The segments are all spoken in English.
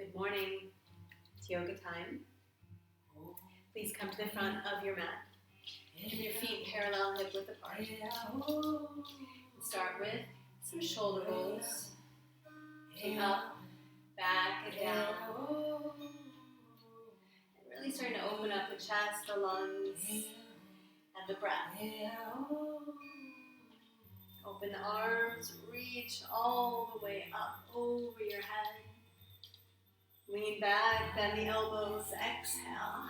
Good morning. It's yoga time. Please come to the front of your mat and your feet parallel hip width apart. Start with some shoulder rolls. Take up, back, and down. And really starting to open up the chest, the lungs, and the breath. Open the arms, reach all the way up over your head. Lean back, bend the elbows, exhale.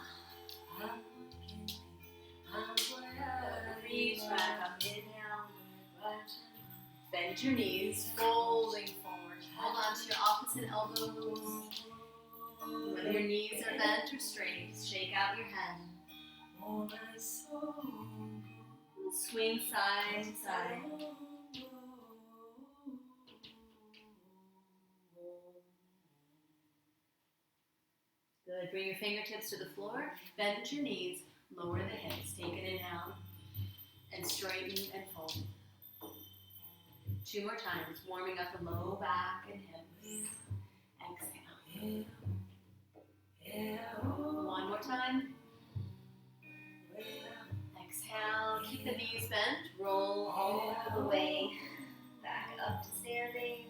Reach back up, inhale. Bend your knees, folding forward. Hold on to your opposite elbows. Whether your knees are bent or straight, shake out your head. Swing side to side. Good. Bring your fingertips to the floor. Bend your knees. Lower the hips. Take an inhale. And straighten and fold. 2 more times. Warming up the low back and hips. Exhale. 1 more time. Exhale. Keep the knees bent. Roll all the way back up to standing.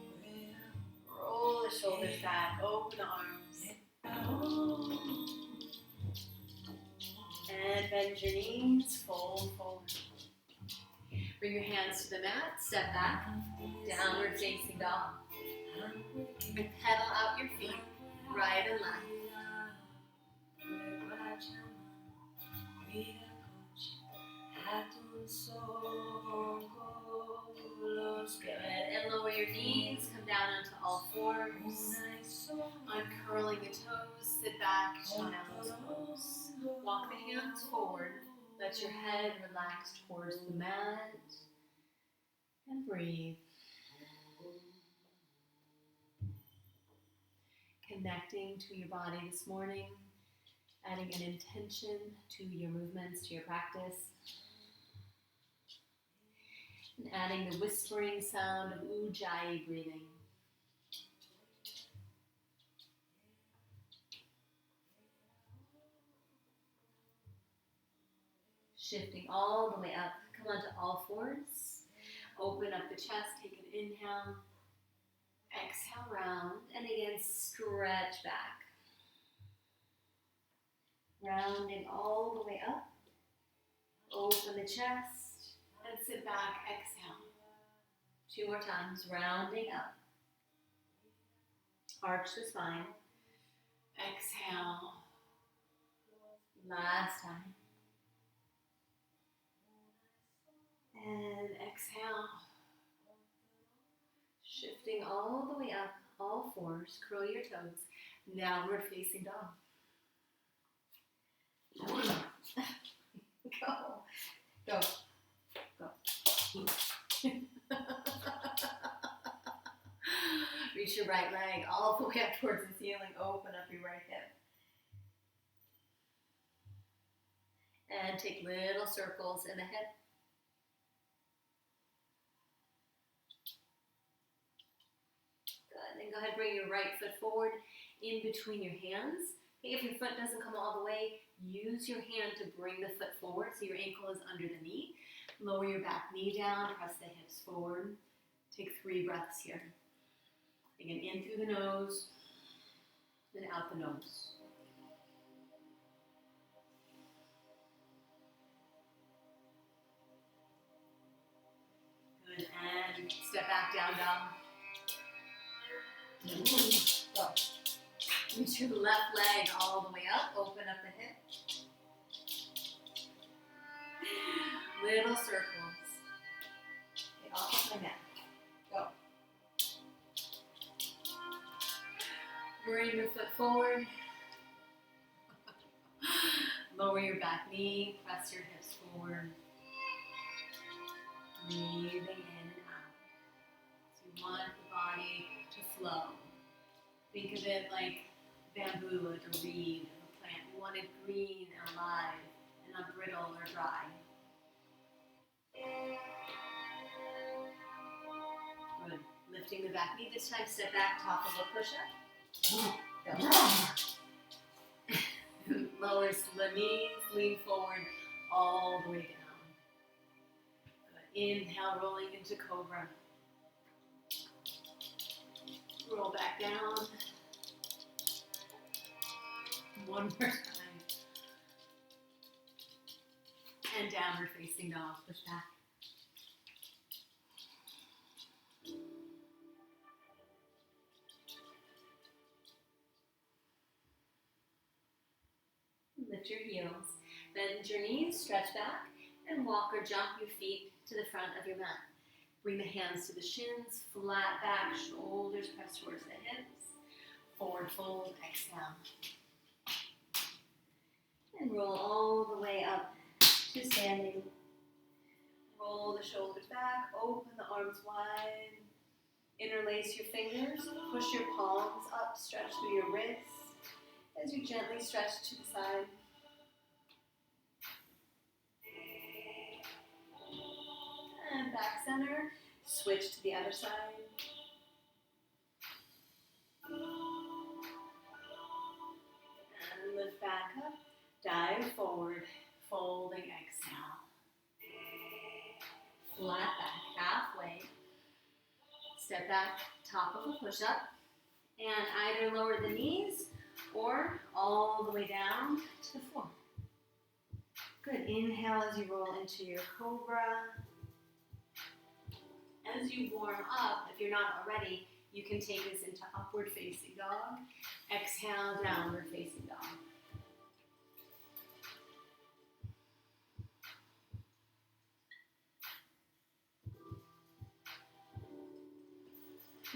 Roll the shoulders back. Open the arms. And bend your knees, fold forward. Bring your hands to the mat, step back, downward facing dog. And pedal out your feet, right and left. Good. And lower your knees, come down onto all fours. Uncurling the toes, sit back, shout out those toes. Walk the hands forward. Let your head relax towards the mat. And breathe. Connecting to your body this morning. Adding an intention to your movements, to your practice. And adding the whispering sound of Ujjayi breathing. Shifting all the way up. Come onto all fours. Open up the chest. Take an inhale. Exhale, round. And again, stretch back. Rounding all the way up. Open the chest. And sit back. Exhale. 2 more times. Rounding up. Arch the spine. Exhale. Last time. And exhale. Shifting all the way up, all fours. Curl your toes. Downward facing dog. Go. Go. Go. Reach your right leg all the way up towards the ceiling. Open up your right hip. And take little circles in the hip. Good. Then go ahead, bring your right foot forward in between your hands. Okay, if your foot doesn't come all the way, use your hand to bring the foot forward so your ankle is under the knee. Lower your back knee down, press the hips forward. Take 3 breaths here. Again, in through the nose, then out the nose. Good, and step back, down dog. Go. Reach your left leg all the way up, open up the hip. Little circles. Okay, off my neck. Go. Bring your foot forward. Lower your back knee, press your hips forward. Breathing in and out. So you want the body to flow. Think of it like bamboo, like a reed of a plant. You want it green and alive and not brittle or dry. Good. Lifting the back knee this time, step back, top of a push-up. Lower the knees, lean forward all the way down. Good. Inhale, rolling into cobra. Roll back down. One more time. And downward facing dog. Push back. Lift your heels. Bend your knees, stretch back, and walk or jump your feet to the front of your mat. Bring the hands to the shins, flat back, shoulders press towards the hips. Forward fold, exhale. And roll all the way up to standing. Roll the shoulders back, open the arms wide. Interlace your fingers, push your palms up, stretch through your wrists as you gently stretch to the side. And back center, switch to the other side. And lift back up, dive forward, folding, exhale. Flat back, halfway. Step back, top of a push-up. And either lower the knees or all the way down to the floor. Good, inhale as you roll into your cobra. As you warm up, if you're not already, you can take this into upward facing dog. Exhale, downward facing dog.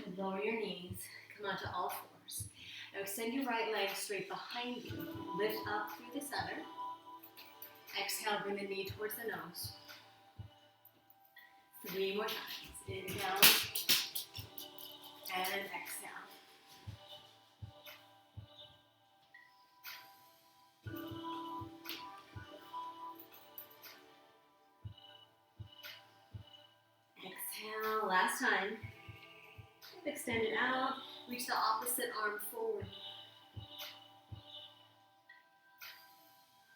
And lower your knees, come onto all fours. Now extend your right leg straight behind you. Lift up through the center. Exhale, bring the knee towards the nose. 3 more times. Inhale and exhale. Exhale, last time. Extend it out. Reach the opposite arm forward.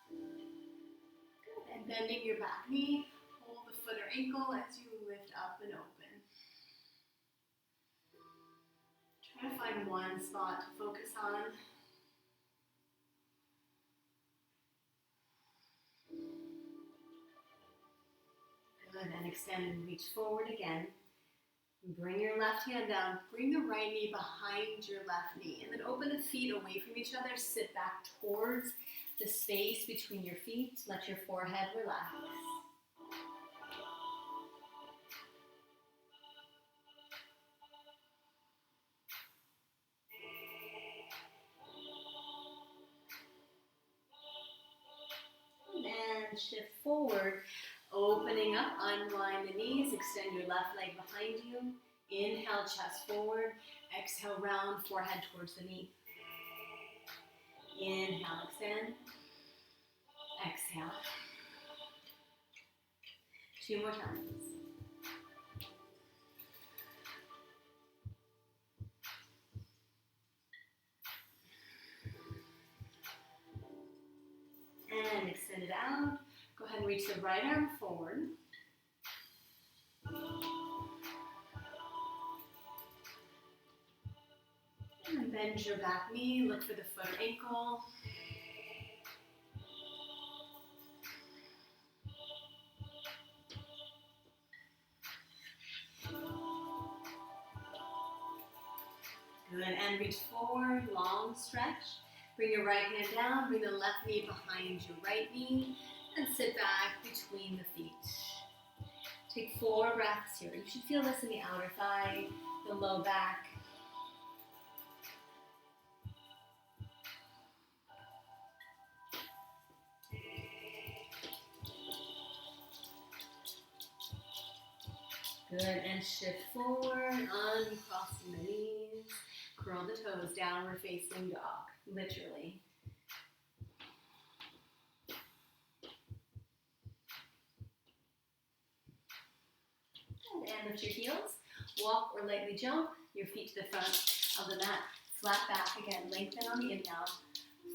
Good. And bending your back knee. Hold the foot or ankle as you lift up and open. Try to find one spot to focus on. Good, and extend and reach forward again. Bring your left hand down, bring the right knee behind your left knee, and then open the feet away from each other. Sit back towards the space between your feet. Let your forehead relax. And shift forward, opening up, unwind the knees, extend your left leg behind you. Inhale, chest forward. Exhale, round forehead towards the knee. Inhale, extend. Exhale. 2 more times. And extend it out. Go ahead and reach the right arm forward. And then bend your back knee. Look for the foot or ankle. Good, and reach forward, long stretch. Bring your right hand down, bring the left knee behind your right knee, and sit back between the feet. Take 4 breaths here. You should feel this in the outer thigh, the low back. Good, and shift forward, uncrossing the knees. Curl the toes, downward facing dog, literally. And lift your heels. Walk or lightly jump your feet to the front of the mat. Flat back again, lengthen on the inhale,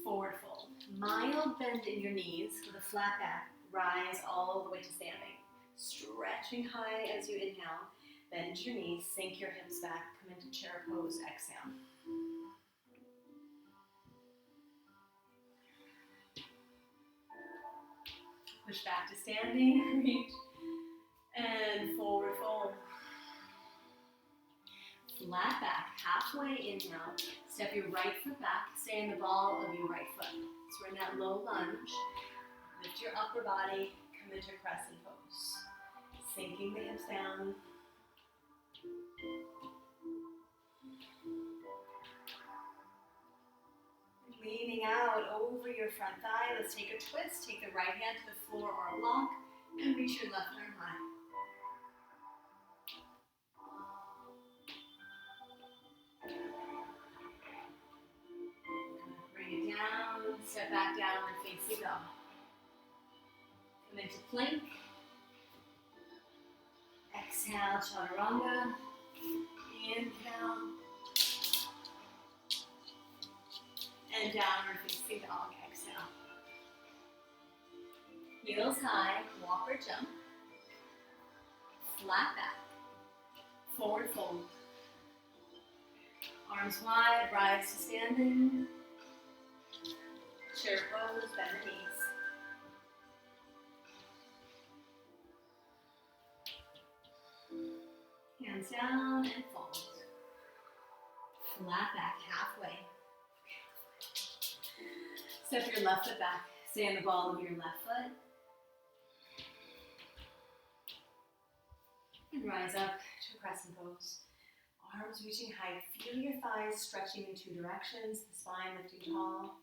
forward fold. Mild bend in your knees with a flat back, rise all the way to standing. Stretching high as you inhale, bend your knees, sink your hips back, come into chair pose, exhale. Push back to standing, reach, and forward fold. Flat back, halfway inhale, step your right foot back, stay in the ball of your right foot. So we're in that low lunge. Lift your upper body, come into crescent pose. Sinking the hips down. Leaning out over your front thigh. Let's take a twist. Take the right hand to the floor or a block and reach your left arm high. Bring it down. Step back, downward facing dog. Come into plank. Exhale, chaturanga. Inhale. And downward facing dog, exhale. Heels high, walk or jump. Flat back. Forward fold. Arms wide, rise to standing. Chair pose, bend the knees. Hands down and fold. Flat back, halfway. Step your left foot back. Stay in the ball of your left foot. And rise up to a crescent pose. Arms reaching high. Feel your thighs stretching in two directions. The spine lifting tall.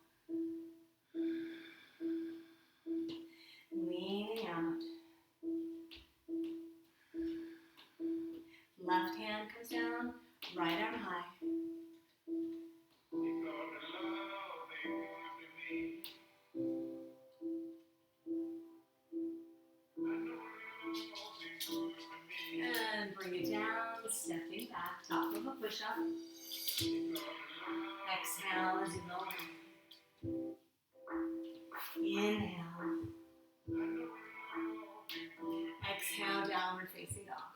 Leaning out. Left hand comes down. Right arm high. And bring it down, stepping back, top of a push-up. Exhale as you lower. Inhale. Exhale, downward facing dog.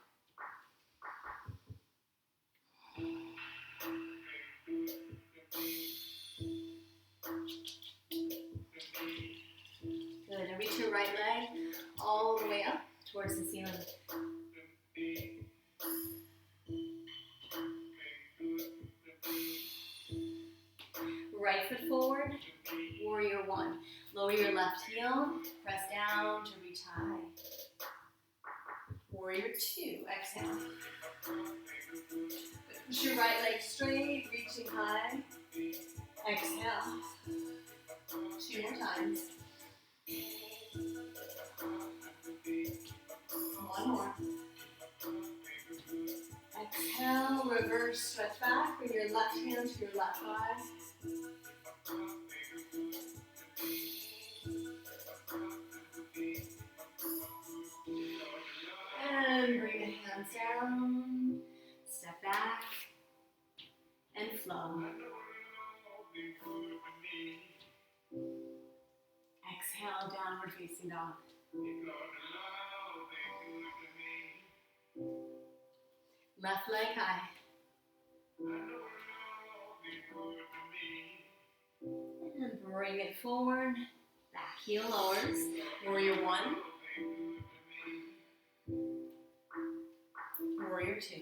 Good, and reach your right leg all the way up towards the ceiling. Right foot forward, warrior one. Lower your left heel, press down to reach high. Warrior two, exhale. Push your right leg straight, reaching high. Exhale. Two more times. One more. Exhale, reverse, stretch back. Bring your left hand to your left thigh. And bring the hands down. Step back. And flow. Exhale, downward facing dog. Left leg high. And bring it forward. Back heel lowers. Warrior one. Warrior two.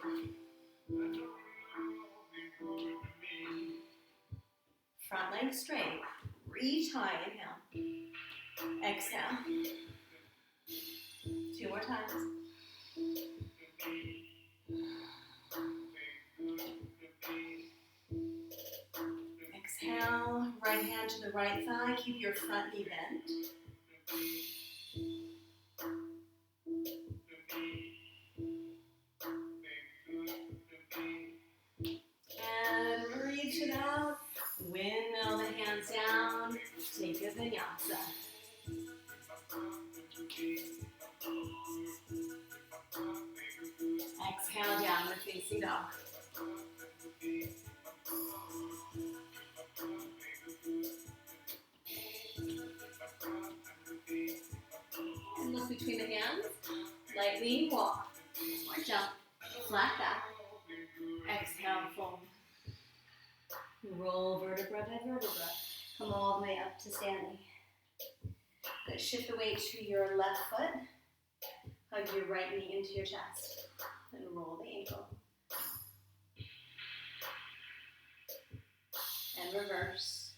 Front leg straight. Reach high. Inhale. Exhale. Two more times. Exhale. Right hand to the right thigh. Keep your front knee bent. And reach it out. Windmill the hands down. Take a vinyasa. Exhale, downward facing dog. between the hands. Lightly walk or jump. Flat back. Exhale, fold. Roll vertebra by vertebra. Come all the way up to standing. Good. Shift the weight to your left foot. Hug your right knee into your chest. And roll the ankle. And reverse.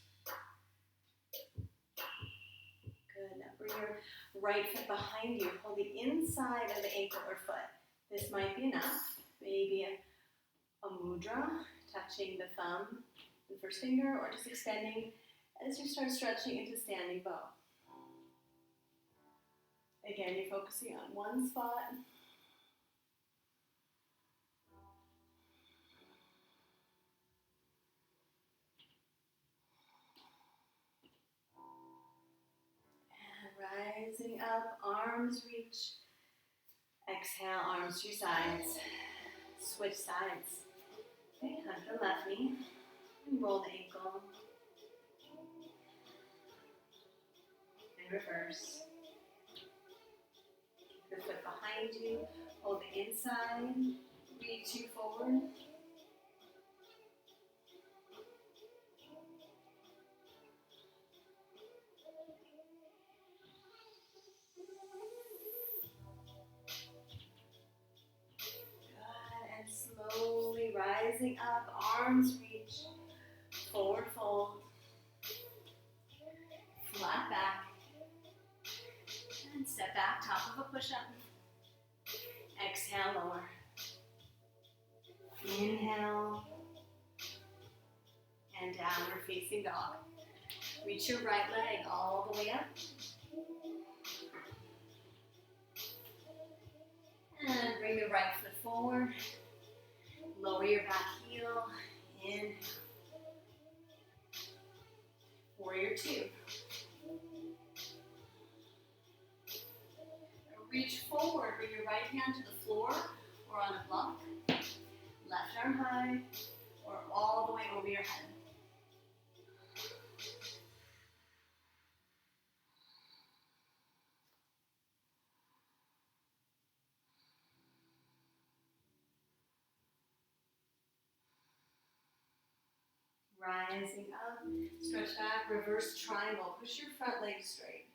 Good. Now bring your right foot behind you. Hold the inside of the ankle or foot. This might be enough. Maybe a mudra, touching the thumb and first finger, or just extending as you start stretching into standing bow. Again, you're focusing on one spot. And rising up, arms reach. Exhale, arms to your sides. Switch sides. Okay, hug the left knee. And roll the ankle. And reverse. The foot behind you. Hold the inside. Reach you forward. Good. And slowly rising up. Arms reach. Forward fold. Flat back. And step back, top of a push-up. Exhale, lower. Inhale. And downward facing dog. Reach your right leg all the way up. And bring the right foot forward. Lower your back heel. Inhale. Warrior two. Reach forward, bring your right hand to the floor or on a block. Left arm high or all the way over your head. Rising up, stretch back, reverse triangle. Push your front leg straight.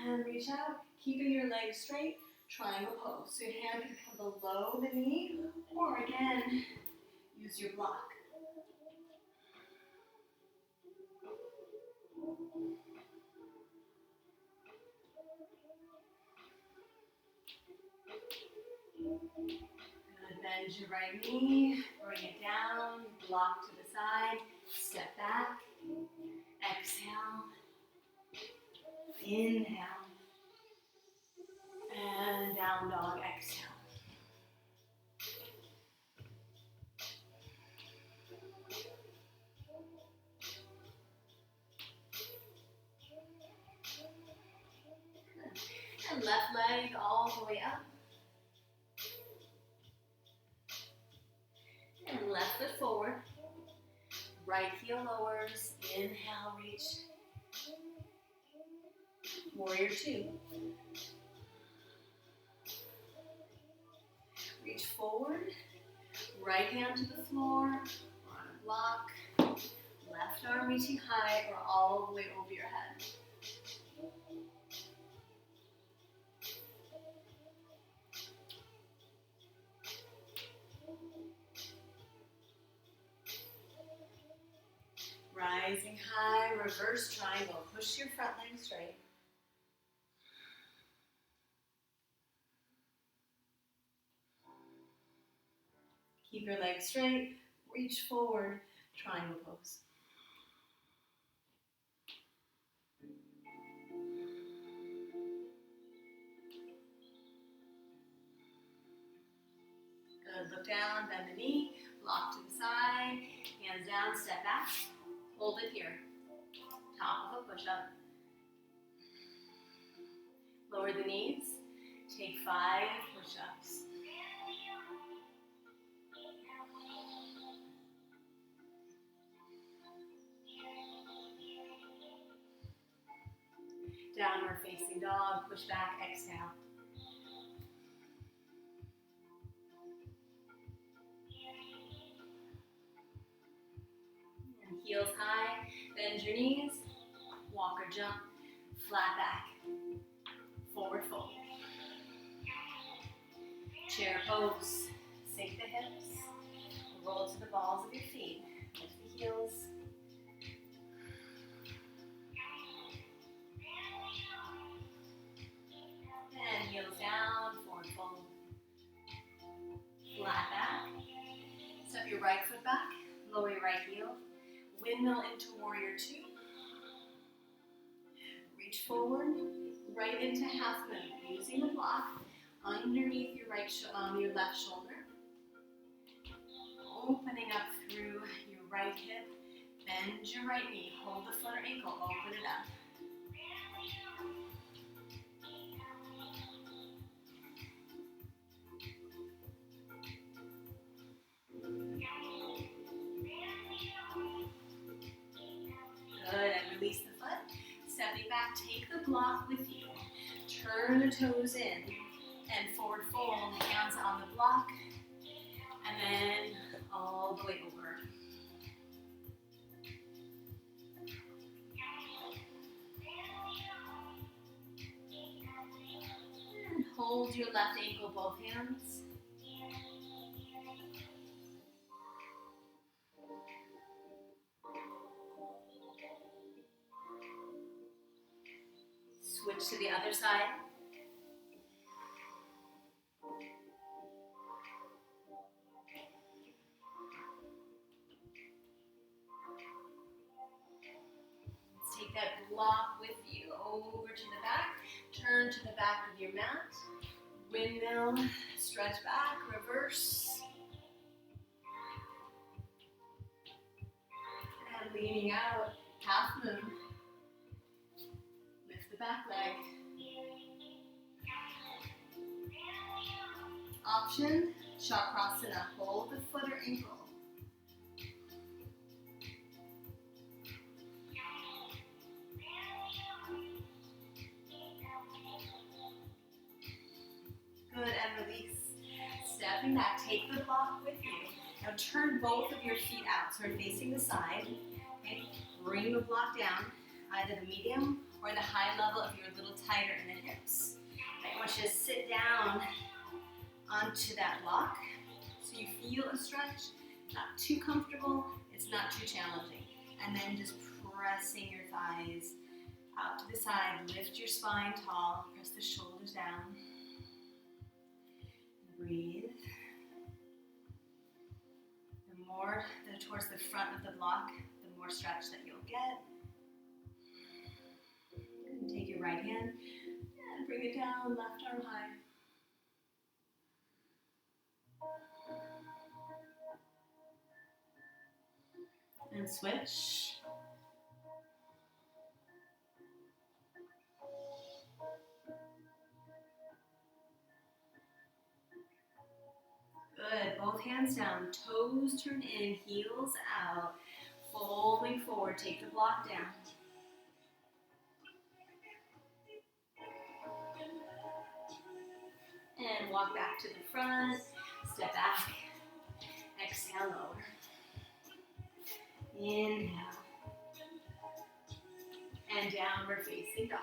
And reach out, keeping your legs straight, triangle pose. So your hand can come below the knee, or again, use your block. Good, bend your right knee, bring it down, block to the side, step back, exhale, inhale, and down dog, exhale. Good. And left leg all the way up. And left foot forward. Right heel lowers. Inhale, reach. Warrior two. Reach forward. Right hand to the floor or on a block. Left arm reaching high or all the way over your head. Rising high, reverse triangle. Push your front leg straight. Keep your legs straight. Reach forward, triangle pose. Good. Look down, bend the knee, block to the side, hands down, step back. Hold it here. Top of a push-up. Lower the knees. Take 5 push-ups. facing dog, push back, exhale. And heels high, bend your knees, walk or jump, flat back, forward fold. Chair pose, sink the hips, roll to the balls of your feet, lift the heels. And heels down, forward fold. Flat back. Step your right foot back, lower your right heel. Windmill into warrior two. Reach forward, right into half moon, using the block underneath your your left shoulder. Opening up through your right hip, bend your right knee, hold the foot or ankle, open it up. Good, and release the foot. Stepping back, take the block with you. Turn the toes in and forward fold, hands on the block, and then all the way over. And hold your left ankle, both hands. Switch to the other side. Take that block with you over to the back. Turn to the back of your mat. Windmill, stretch back, reverse. And leaning out, half moon. Lift the back leg. Option, chakrasana. Hold the foot or ankle. Good, and release. Stepping back, take the block with you. Now turn both of your feet out, so we're facing the side. Okay? Bring the block down, either the medium or the high level if you're a little tighter in the hips. I want you to sit down onto that block so you feel a stretch. Not too comfortable, it's not too challenging. And then just pressing your thighs out to the side. Lift your spine tall, press the shoulders down. Breathe. The more towards the front of the block, the more stretch that you'll get. And take your right hand and bring it down, left arm high. And switch. Good, both hands down, toes turn in, heels out, folding forward, take the block down. And walk back to the front, step back, exhale, lower. Inhale. And downward facing dog.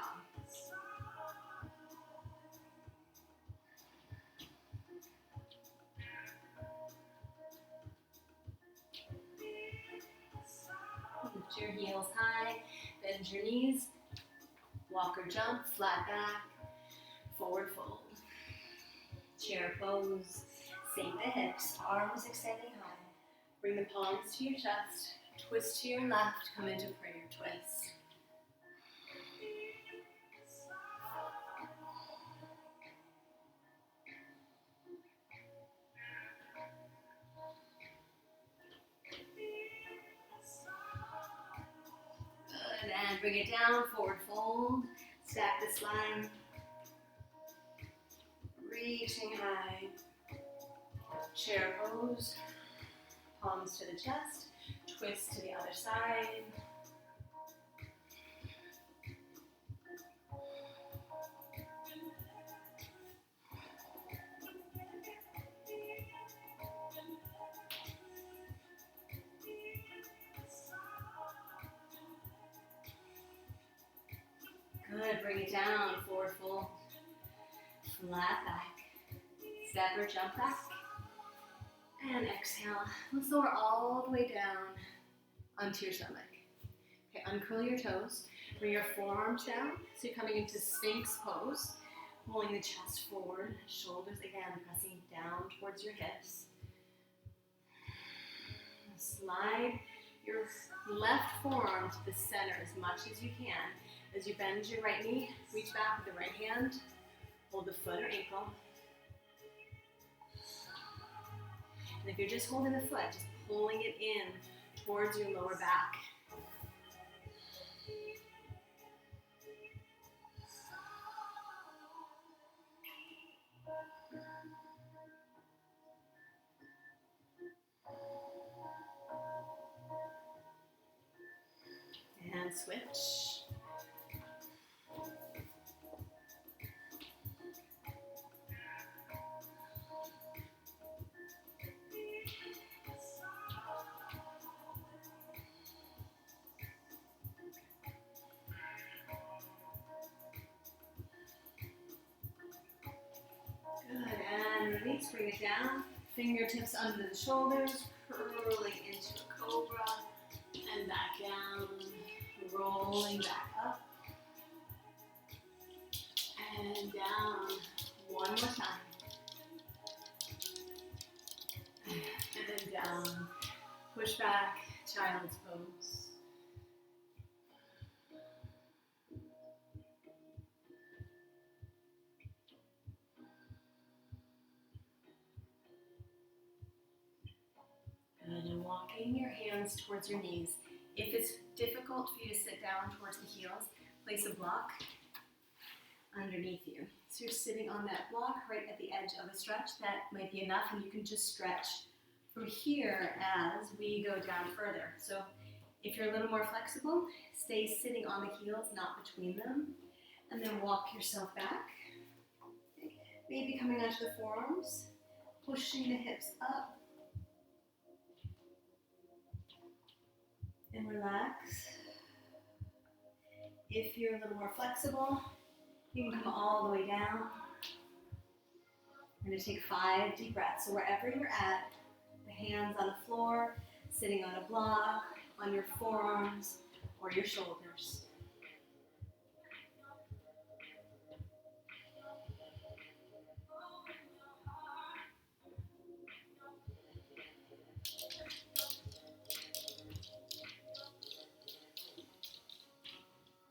Lift your heels high, bend your knees, walk or jump, flat back, forward fold. Chair pose, sink the hips, arms extending high. Bring the palms to your chest, twist to your left, come into prayer twist. Good, and bring it down, forward fold, stack the spine, reaching high, chair pose, palms to the chest, twist to the other side. bring it down, forward fold, flat back, step or jump back, and exhale. Let's lower all the way down onto your stomach. Okay, uncurl your toes, bring your forearms down, so you're coming into Sphinx pose, pulling the chest forward, shoulders again pressing down towards your hips. Slide your left forearm to the center as much as you can. As you bend your right knee, reach back with the right hand, hold the foot or ankle. And if you're just holding the foot, just pulling it in towards your lower back. And switch. Good, and release, bring it down. Fingertips under the shoulders, curling into a cobra, and back down, rolling back up, and down. One more time. And down. Push back, child's pose. Good, and walking your hands towards your knees. If it's difficult for you to sit down towards the heels, place a block underneath you. So you're sitting on that block right at the edge of a stretch. That might be enough, and you can just stretch from here as we go down further. So if you're a little more flexible, stay sitting on the heels, not between them, and then walk yourself back. Maybe coming onto the forearms, pushing the hips up, and relax. If you're a little more flexible, you can come all the way down. We're going to take 5 deep breaths. So wherever you're at, the hands on the floor, sitting on a block, on your forearms, or your shoulders.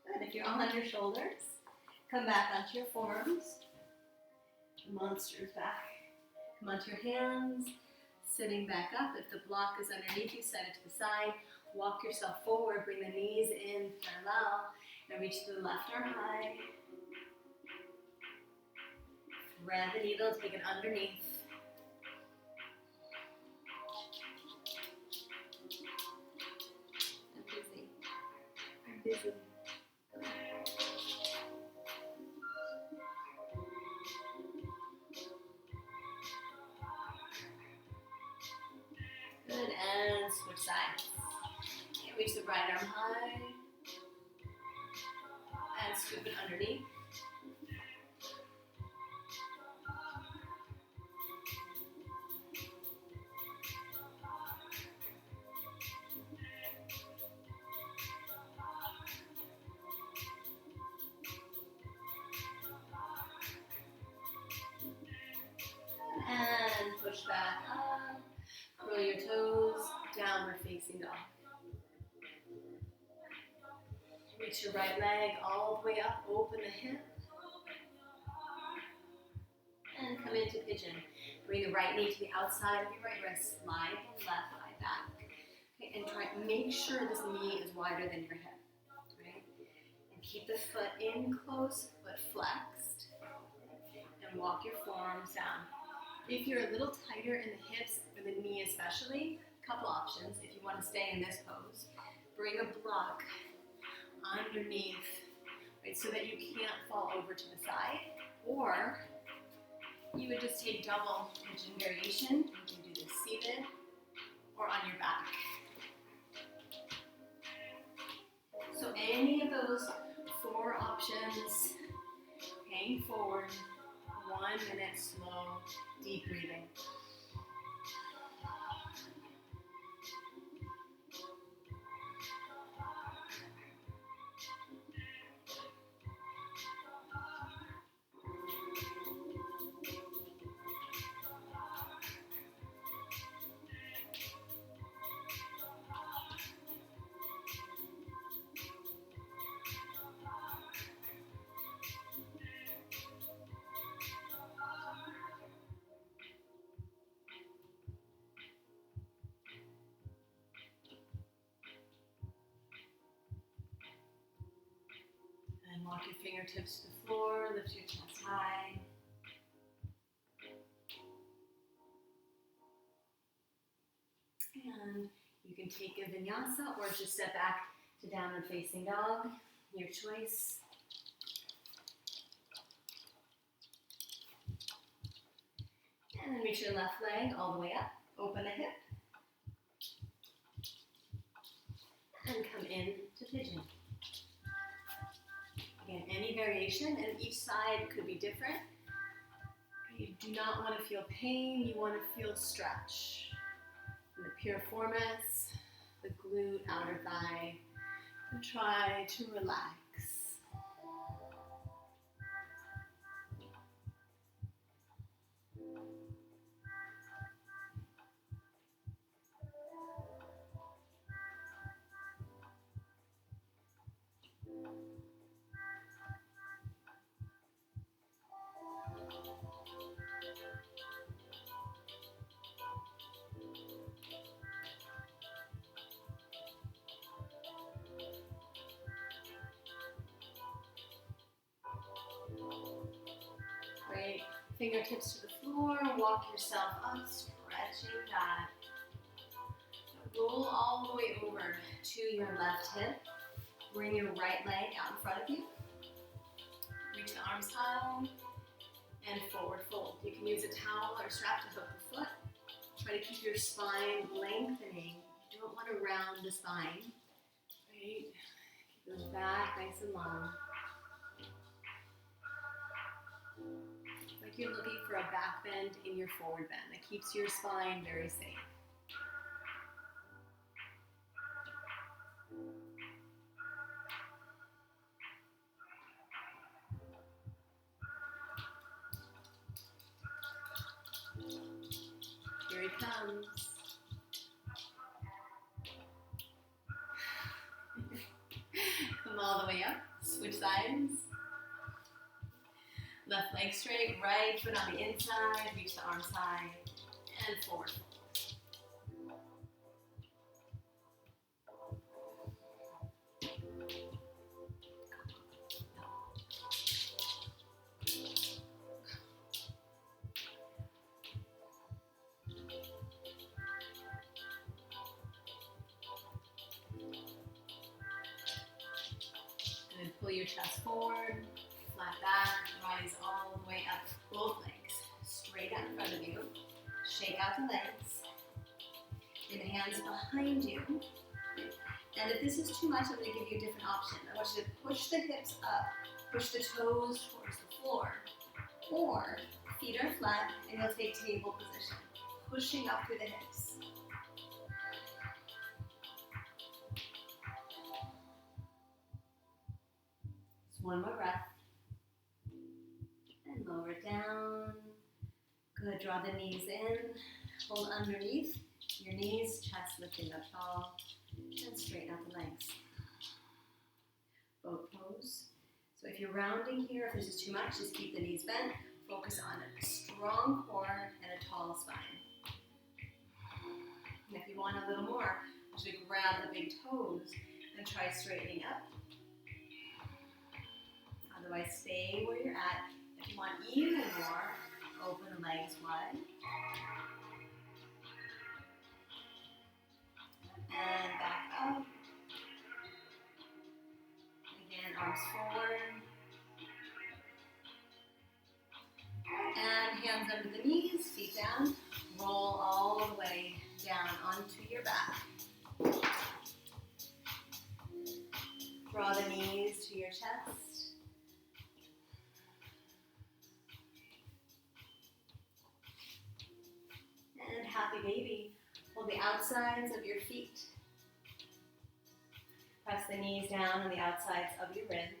Good. If you're on your shoulders, come back onto your forearms. Monster's back. Come onto your hands, sitting back up. If the block is underneath you, set it to the side. Walk yourself forward, bring the knees in parallel. Now reach to the left arm high. Thread the needle, take it underneath. I'm busy. Good, and switch sides. Okay, reach the right arm high. And scoop it underneath. And push back up. Curl your toes, downward facing dog. Reach your right leg all the way up, open the hip. And come into pigeon. Bring the right knee to the outside of your right wrist, slide the left thigh back. Okay, and try to make sure this knee is wider than your hip. Right? And keep the foot in close, foot flexed. And walk your forearms down. If you're a little tighter in the hips or the knee especially, a couple options. If you want to stay in this pose, bring a block underneath, right, so that you can't fall over to the side. Or you would just take double pigeon variation. You can do this seated or on your back. So any of those 4 options Lean forward. 1 minute slow, deep breathing. And walk your fingertips to the floor, lift your chest high. And you can take a vinyasa or just step back to downward facing dog, your choice. And then reach your left leg all the way up, open the hip. And come in to pigeon. Again, any variation, and each side could be different. You do not want to feel pain, you want to feel stretch. In the piriformis, the glute, outer thigh, and try to relax. Great. Fingertips to the floor, walk yourself up, stretching that. Roll all the way over to your left hip. Bring your right leg out in front of you. Reach the arms high and forward fold. You can use a towel or strap to hook the foot. Try to keep your spine lengthening. You don't want to round the spine. Right? Keep the back nice and long. Like you're looking for a back bend in your forward bend. That keeps your spine very safe. Here he comes. Come all the way up. Switch sides. Left leg straight, right foot on the inside, reach the arms high, and forward fold. And then pull your chest forward. Flat back, rise all the way up, both legs, straight out in front of you. Shake out the legs. Bring the hands behind you. And if this is too much, I'm going to give you a different option. I want you to push the hips up, push the toes towards the floor. Or feet are flat and you'll take table position, pushing up through the hips. Just one more breath. And lower it down. Good, draw the knees in. Hold underneath your knees, chest lifting up tall. And straighten out the legs. Boat pose. So if you're rounding here, if this is too much, just keep the knees bent. Focus on a strong core and a tall spine. And if you want a little more, actually grab the big toes and try straightening up. Otherwise, stay where you're at. If you want even more, open the legs wide. And back up. Again, arms forward. And hands under the knees, feet down. Roll all the way down onto your back. Draw the knees to your chest. Hold the outsides of your feet. Press the knees down on the outsides of your ribs.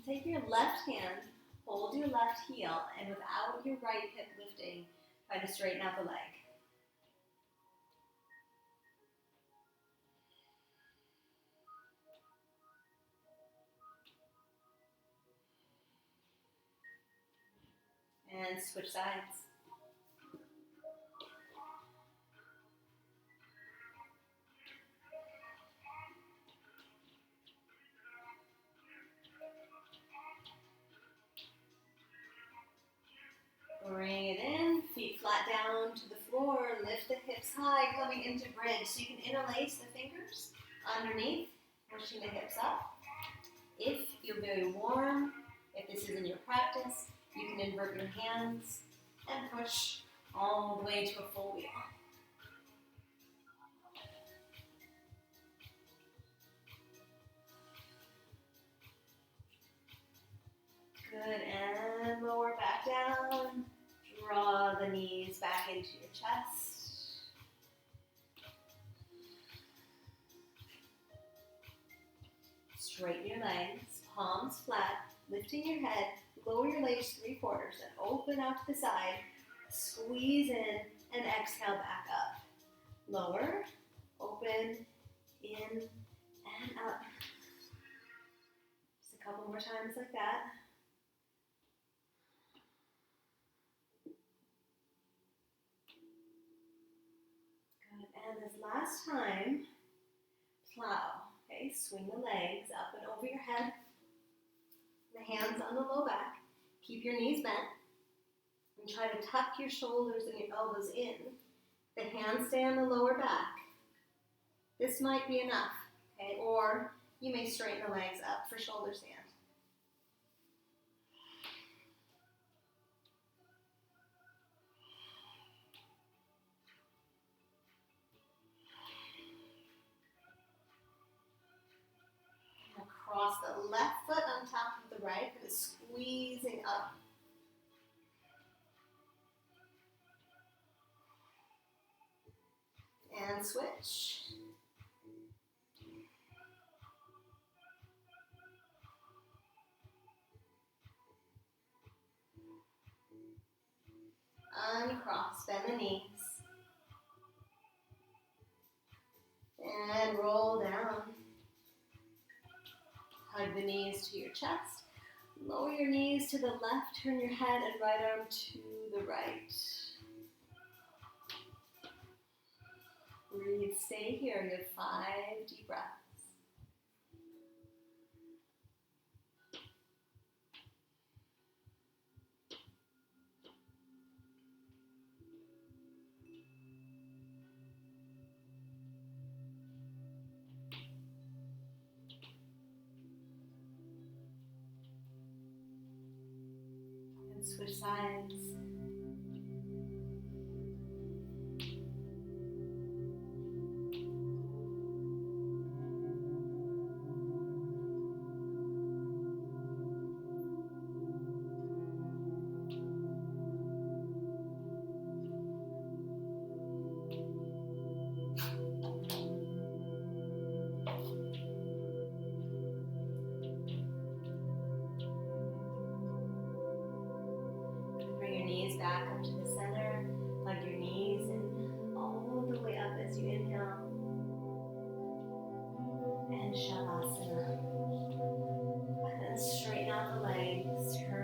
Take your left hand, hold your left heel, and without your right hip lifting, try to straighten out the leg. And switch sides. Bring it in, feet flat down to the floor, lift the hips high, coming into bridge. So you can interlace the fingers underneath, pushing the hips up. If you're very warm, if this isn't your practice, you can invert your hands and push all the way to a full wheel. Good, and lower back down. Draw the knees back into your chest. Straighten your legs, palms flat, lifting your head, lower your legs 3/4 and open out to the side. Squeeze in and exhale back up. Lower, open, in, and up. Just a couple more times like that. Good, and this last time, plow. Okay, swing the legs up and over your head. The hands on the low back. Keep your knees bent. And try to tuck your shoulders and your elbows in. The hands stay on the lower back. This might be enough, okay? Or you may straighten the legs up for shoulder stand. Cross the left foot on top of the right, and squeezing up. And switch. Uncross, bend the knees. And roll down. Hug the knees to your chest. Lower your knees to the left, turn your head and right arm to the right. Breathe, stay here. You have 5 deep breaths. And switch sides. Back up to the center, hug your knees and all the way up as you inhale. And Shavasana. And straighten out the legs, turn